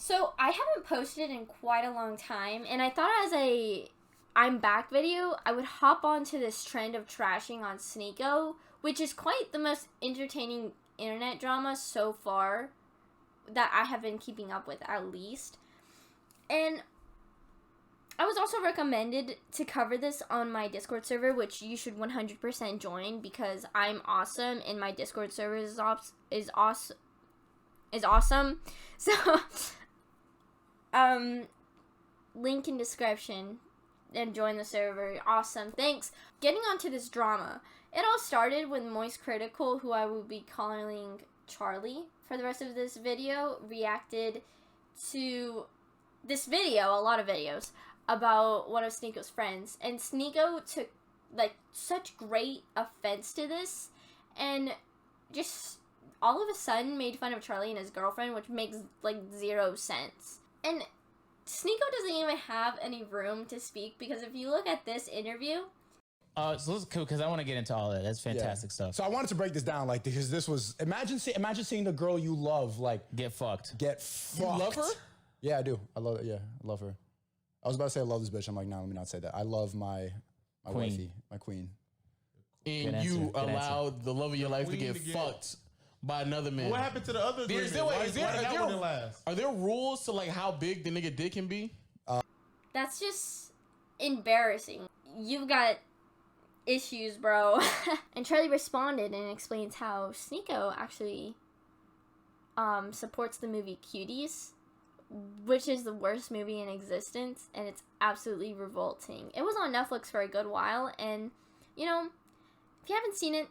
So I haven't posted in quite a long time, and I thought as a I'm back video, I would hop onto this trend of trashing on Sneako, which is quite the most entertaining internet drama so far that I have been keeping up with, at least. And I was also recommended to cover this on my Discord server, which you should 100% join because I'm awesome and my Discord server is awesome. So, link in description and join the server. Awesome. Thanks. Getting onto this drama. It all started with Moist Critical, who I will be calling Charlie for the rest of this video, reacted to this video, a lot of videos, about one of Sneako's friends. And Sneako took, like, such great offense to this and just all of a sudden made fun of Charlie and his girlfriend, which makes, like, zero sense. And Sneako doesn't even have any room to speak because if you look at this interview... So let's cool because I want to get into all that. That's fantastic stuff. So I wanted to break this down, like, because this was imagine seeing the girl you love, like, get fucked. You love her? Yeah, I do. I love it. Yeah, I love her. I was about to say I love this bitch. I'm like, no, let me not say that. I love my wifey, my queen. And you allowed the love of your life to get fucked by another man. What happened to the other agreement? Are there rules to, like, how big the nigga dick can be? That's just embarrassing. You've got issues, bro. And Charlie responded and explains how Sneako actually supports the movie Cuties, which is the worst movie in existence, and it's absolutely revolting. It was on Netflix for a good while, and, you know, if you haven't seen it,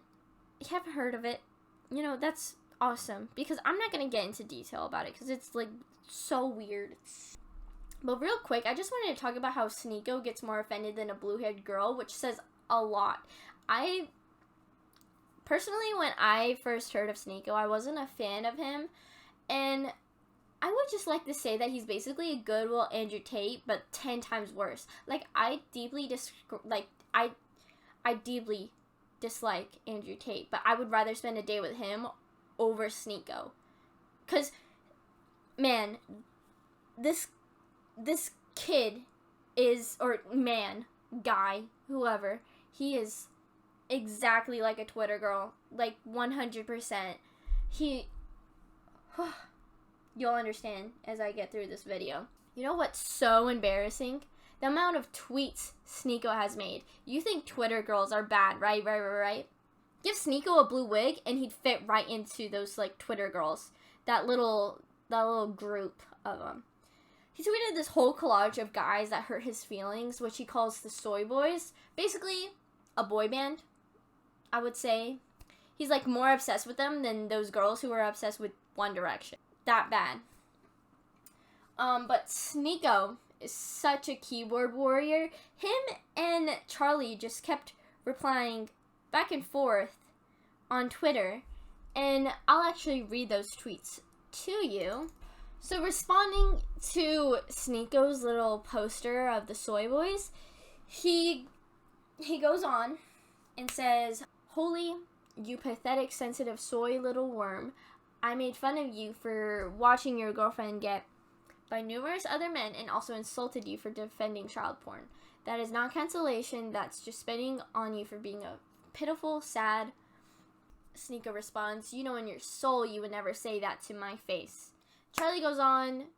you haven't heard of it, you know, that's awesome, because I'm not going to get into detail about it, because it's, like, so weird. But real quick, I just wanted to talk about how Sneako gets more offended than a blue-haired girl, which says a lot. Personally, when I first heard of Sneako, I wasn't a fan of him, and I would just like to say that he's basically a good Andrew Tate, but 10 times worse. Like, I deeply dislike Andrew Tate, but I would rather spend a day with him over Sneako. 'Cause, man, this kid is, or man, guy, whoever, he is exactly like a Twitter girl. Like, 100%. You'll understand as I get through this video. You know what's so embarrassing? The amount of tweets Sneako has made. You think Twitter girls are bad, right? Give Sneako a blue wig and he'd fit right into those, like, Twitter girls. That little group of them. He tweeted this whole collage of guys that hurt his feelings, which he calls the Soy Boys. Basically, a boy band, I would say. He's, like, more obsessed with them than those girls who are obsessed with One Direction. That bad. But Sneako is such a keyboard warrior. Him and Charlie just kept replying back and forth on Twitter, and I'll actually read those tweets to you. So responding to Sneako's little poster of the Soy Boys, he goes on and says, "Holy, you pathetic, sensitive soy little worm. I made fun of you for watching your girlfriend get by numerous other men and also insulted you for defending child porn. That is not cancellation, that's just spitting on you for being a pitiful, sad." Sneako responds, "You know in your soul you would never say that to my face." Charlie goes on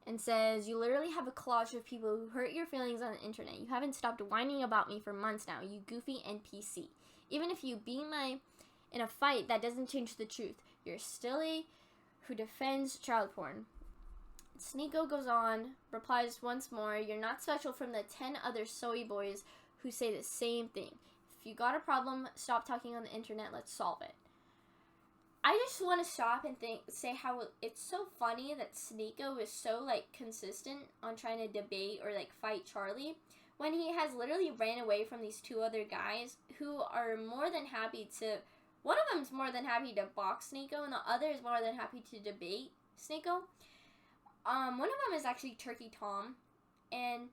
and says, "You literally have a collage of people who hurt your feelings on the internet. You haven't stopped whining about me for months now, you goofy NPC. Even if you beat my in a fight, that doesn't change the truth. You're still a who defends child porn." Sneako goes on, replies once more, "You're not special from the 10 other soy boys who say the same thing. If you got a problem, stop talking on the internet, let's solve it." I just want to stop and say how it's so funny that Sneako is so, like, consistent on trying to debate or, like, fight Charlie when he has literally ran away from these two other guys who are more than happy to... One of them's more than happy to box Sneako, and the other is more than happy to debate Sneako. One of them is actually Turkey Tom, and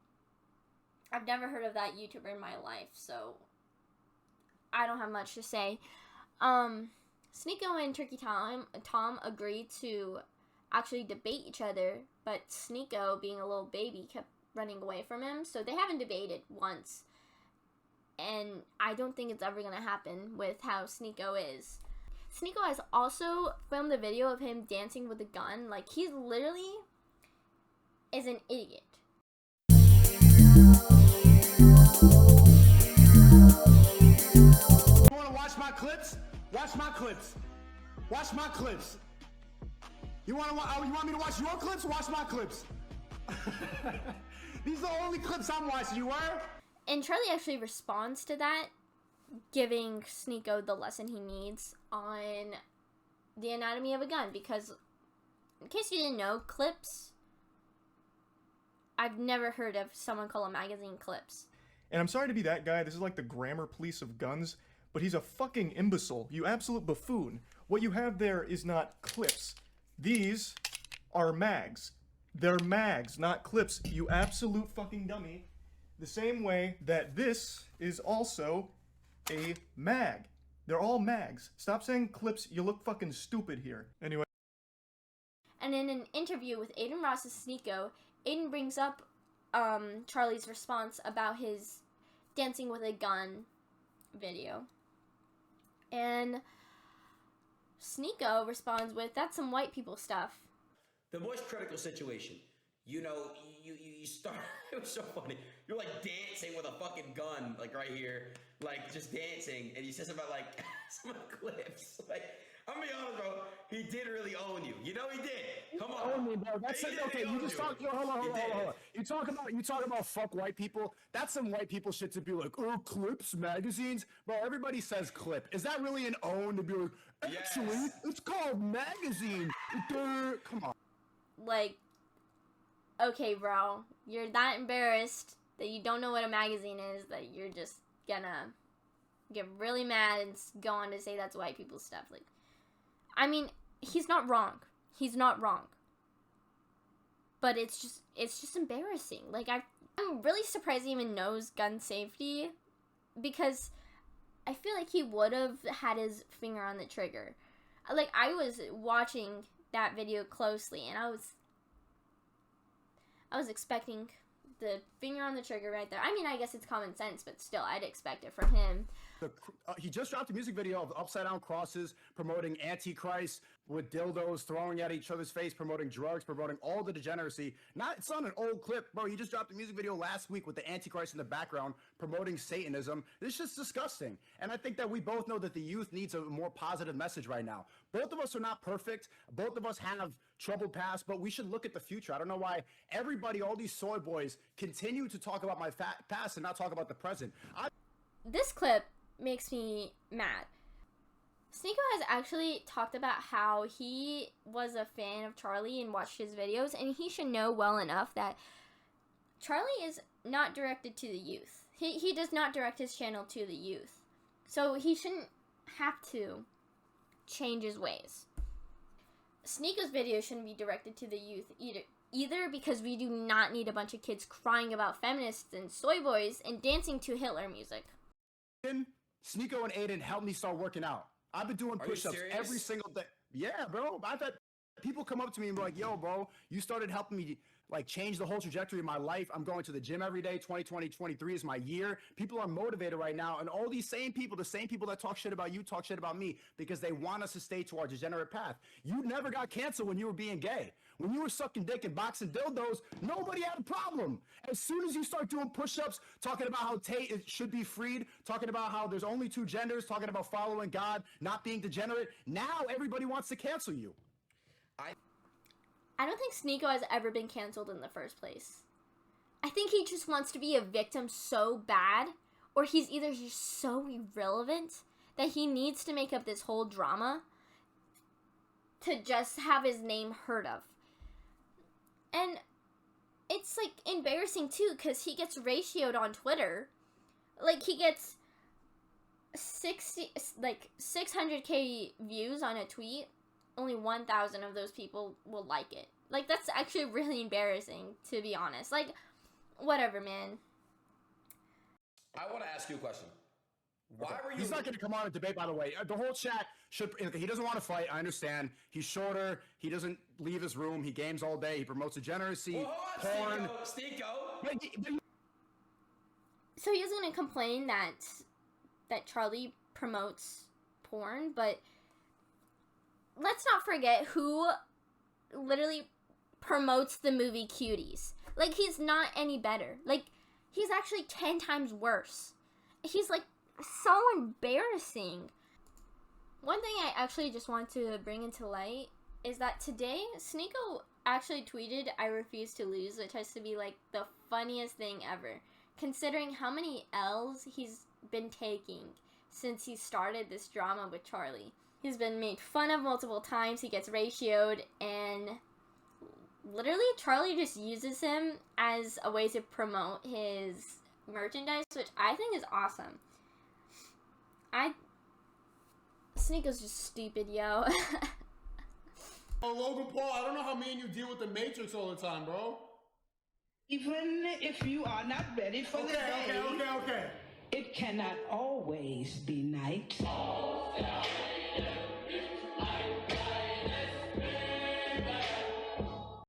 I've never heard of that YouTuber in my life, so I don't have much to say. Sneako and Turkey Tom agreed to actually debate each other, but Sneako, being a little baby, kept running away from him, so they haven't debated once. And I don't think it's ever gonna happen with how Sneako is. Sneako has also filmed a video of him dancing with a gun. Like, he literally is an idiot. You wanna watch my clips? Watch my clips. Watch my clips. You want me to watch your clips? Watch my clips. These are the only clips I'm watching. You were? And Charlie actually responds to that, giving Sneako the lesson he needs on the anatomy of a gun. Because, in case you didn't know, clips, I've never heard of someone call a magazine clips. And I'm sorry to be that guy, this is like the grammar police of guns, but he's a fucking imbecile, you absolute buffoon. What you have there is not clips. These are mags. They're mags, not clips, you absolute fucking dummy. The same way that this is also a mag. They're all mags. Stop saying clips, you look fucking stupid here. Anyway. And in an interview with Aiden Ross's Sneako, Aiden brings up Charlie's response about his dancing with a gun video. And Sneako responds with, "That's some white people stuff." The most critical situation. You know, you start, it was so funny. You're like dancing with a fucking gun, like right here, like just dancing, and he says about like some clips. Like, I'm gonna be honest, bro, he did really own you. You know he did. Come on. Own me, bro. That's it. Okay, you just talk. Hold on. You talk about fuck white people. That's some white people shit to be like, oh, clips, magazines. Bro, everybody says clip. Is that really an own to be like, actually, yes, it's called magazine. Come on. Like, okay, bro, you're that embarrassed that you don't know what a magazine is that you're just gonna get really mad and go on to say that's white people stuff. Like, I mean, he's not wrong. He's not wrong. But it's just embarrassing. Like, I'm really surprised he even knows gun safety, because I feel like he would have had his finger on the trigger. Like, I was watching that video closely, and I was expecting the finger on the trigger right there. I mean, I guess it's common sense, but still, I'd expect it from him. He just dropped a music video of upside down crosses, promoting Antichrist with dildos throwing at each other's face, promoting drugs, promoting all the degeneracy. It's not an old clip, bro. He just dropped a music video last week with the Antichrist in the background, promoting Satanism. This is just disgusting. And I think that we both know that the youth needs a more positive message right now. Both of us are not perfect. Both of us have troubled past, but we should look at the future. I don't know why everybody, all these soy boys, continue to talk about my past and not talk about the present. This clip makes me mad. Sneako has actually talked about how he was a fan of Charlie and watched his videos, and he should know well enough that Charlie is not directed to the youth. He does not direct his channel to the youth. So he shouldn't have to change his ways. Sneako's video shouldn't be directed to the youth either, because we do not need a bunch of kids crying about feminists and soy boys and dancing to Hitler music. Sneako and Aiden helped me start working out. I've been doing push-ups every single day. Yeah, bro. I've had people come up to me and be like, yo, bro, you started helping me like change the whole trajectory of my life. I'm going to the gym every day. 2023 is my year. People are motivated right now. And all these same people, the same people that talk shit about you, talk shit about me because they want us to stay to our degenerate path. You never got canceled when you were being gay. When you were sucking dick and boxing dildos, nobody had a problem. As soon as you start doing push-ups, talking about how Tate should be freed, talking about how there's only two genders, talking about following God, not being degenerate, now everybody wants to cancel you. I don't think Sneako has ever been canceled in the first place. I think he just wants to be a victim so bad, or he's either just so irrelevant that he needs to make up this whole drama to just have his name heard of. And it's like embarrassing too, because he gets ratioed on Twitter. Like, he gets 600k views on a tweet. Only 1,000 of those people will like it. Like, that's actually really embarrassing, to be honest. Like, whatever, man. I want to ask you a question. Why were you? He's not going to come on and debate, by the way. The whole chat should. He doesn't want to fight. I understand. He's shorter. He doesn't leave his room. He games all day. He promotes degeneracy, porn. Sneako. So he's going to complain that Charlie promotes porn, but let's not forget who literally promotes the movie Cuties. Like, he's not any better. Like, he's actually 10 times worse. He's, like, so embarrassing. One thing I actually just want to bring into light is that today, Sneako actually tweeted, "I refuse to lose," which has to be, like, the funniest thing ever, considering how many L's he's been taking since he started this drama with Charlie. He's been made fun of multiple times, he gets ratioed, and literally Charlie just uses him as a way to promote his merchandise, which I think is awesome. Sneako's just stupid, yo. Oh, Logan Paul, I don't know how me and you deal with the Matrix all the time, bro. Even if you are not ready for the day, Okay. it cannot always be night.